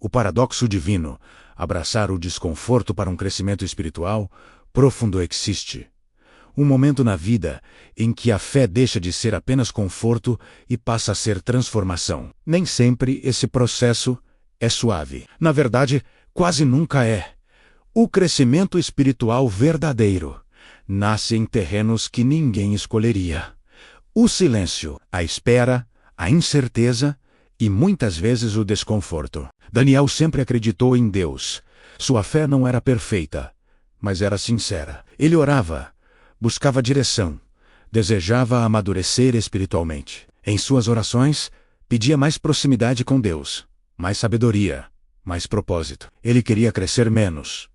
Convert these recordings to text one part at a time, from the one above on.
O paradoxo divino, abraçar o desconforto para um crescimento espiritual profundo existe. Um momento na vida em que a fé deixa de ser apenas conforto e passa a ser transformação. Nem sempre esse processo é suave. Na verdade, quase nunca é. O crescimento espiritual verdadeiro nasce em terrenos que ninguém escolheria. O silêncio, a espera, a incerteza e muitas vezes o desconforto. Daniel sempre acreditou em Deus. Sua fé não era perfeita, mas era sincera. Ele orava, buscava direção, desejava amadurecer espiritualmente. Em suas orações, pedia mais proximidade com Deus, mais sabedoria, mais propósito. Ele queria crescer menos,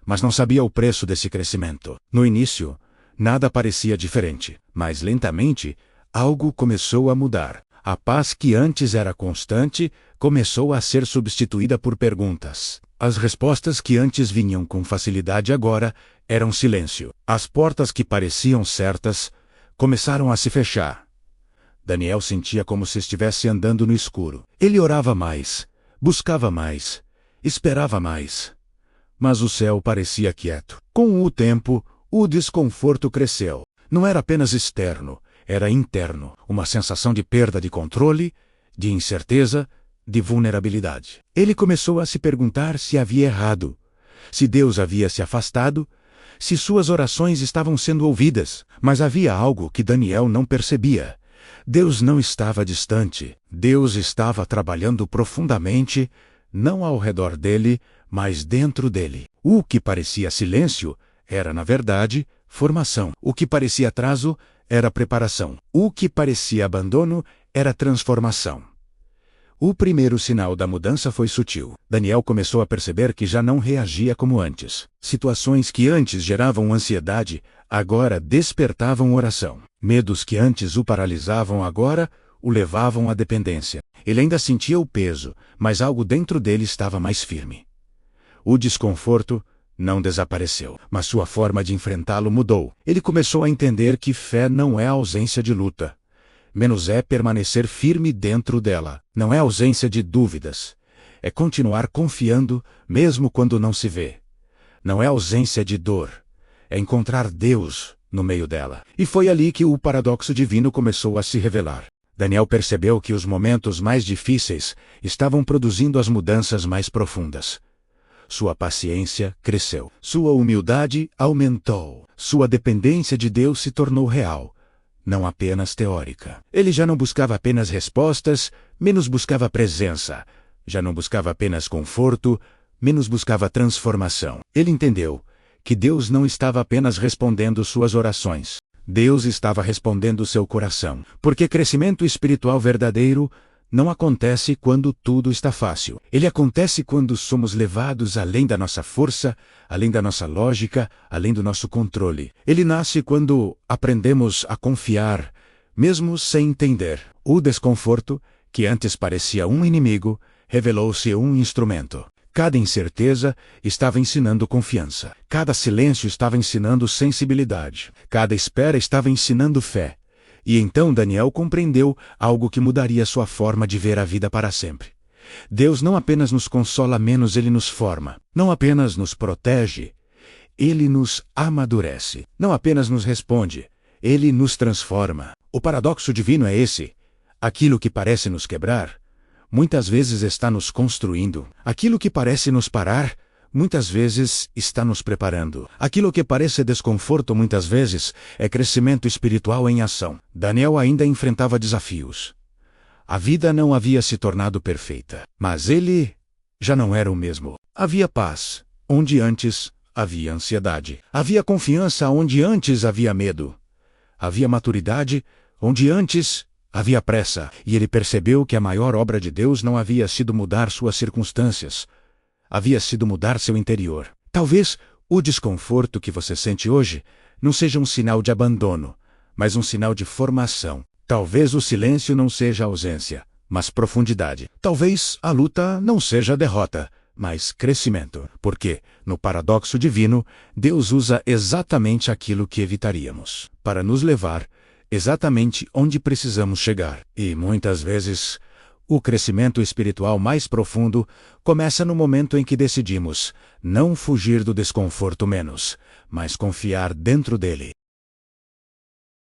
mas não sabia o preço desse crescimento. No início, nada parecia diferente, mas lentamente, algo começou a mudar. A paz que antes era constante começou a ser substituída por perguntas. As respostas que antes vinham com facilidade agora eram silêncio. As portas que pareciam certas começaram a se fechar. Daniel sentia como se estivesse andando no escuro. Ele orava mais, buscava mais, esperava mais. Mas o céu parecia quieto. Com o tempo, o desconforto cresceu. Não era apenas externo, era interno. Uma sensação de perda de controle, de incerteza, de vulnerabilidade. Ele começou a se perguntar se havia errado, se Deus havia se afastado, se suas orações estavam sendo ouvidas. Mas havia algo que Daniel não percebia. Deus não estava distante. Deus estava trabalhando profundamente, não ao redor dele, mas dentro dele. O que parecia silêncio era, na verdade, formação. O que parecia atraso era preparação. O que parecia abandono era transformação. O primeiro sinal da mudança foi sutil. Daniel começou a perceber que já não reagia como antes. Situações que antes geravam ansiedade, agora despertavam oração. Medos que antes o paralisavam agora o levavam à dependência. Ele ainda sentia o peso, mas algo dentro dele estava mais firme. O desconforto não desapareceu, mas sua forma de enfrentá-lo mudou. Ele começou a entender que fé não é ausência de luta. Menos é permanecer firme dentro dela. Não é ausência de dúvidas. É continuar confiando, mesmo quando não se vê. Não é ausência de dor. É encontrar Deus no meio dela. E foi ali que o paradoxo divino começou a se revelar. Daniel percebeu que os momentos mais difíceis estavam produzindo as mudanças mais profundas. Sua paciência cresceu. Sua humildade aumentou. Sua dependência de Deus se tornou real, não apenas teórica. Ele já não buscava apenas respostas, menos buscava presença. Já não buscava apenas conforto, menos buscava transformação. Ele entendeu que Deus não estava apenas respondendo suas orações. Deus estava respondendo seu coração. Porque crescimento espiritual verdadeiro não acontece quando tudo está fácil. Ele acontece quando somos levados além da nossa força, além da nossa lógica, além do nosso controle. Ele nasce quando aprendemos a confiar, mesmo sem entender. O desconforto, que antes parecia um inimigo, revelou-se um instrumento. Cada incerteza estava ensinando confiança. Cada silêncio estava ensinando sensibilidade. Cada espera estava ensinando fé. E então Daniel compreendeu algo que mudaria sua forma de ver a vida para sempre. Deus não apenas nos consola menos, Ele nos forma. Não apenas nos protege, Ele nos amadurece. Não apenas nos responde, Ele nos transforma. O paradoxo divino é esse. Aquilo que parece nos quebrar, muitas vezes está nos construindo. Aquilo que parece nos parar, muitas vezes está nos preparando. Aquilo que parece desconforto muitas vezes é crescimento espiritual em ação. Daniel ainda enfrentava desafios. A vida não havia se tornado perfeita, mas ele já não era o mesmo. Havia paz, onde antes havia ansiedade. Havia confiança, onde antes havia medo. Havia maturidade, onde antes havia pressa. E ele percebeu que a maior obra de Deus não havia sido mudar suas circunstâncias, havia sido mudar seu interior. Talvez o desconforto que você sente hoje não seja um sinal de abandono, mas um sinal de formação. Talvez o silêncio não seja ausência, mas profundidade. Talvez a luta não seja derrota, mas crescimento. Porque, no paradoxo divino, Deus usa exatamente aquilo que evitaríamos para nos levar exatamente onde precisamos chegar. E muitas vezes, O crescimento espiritual mais profundo começa no momento em que decidimos não fugir do desconforto menos, mas confiar dentro dele.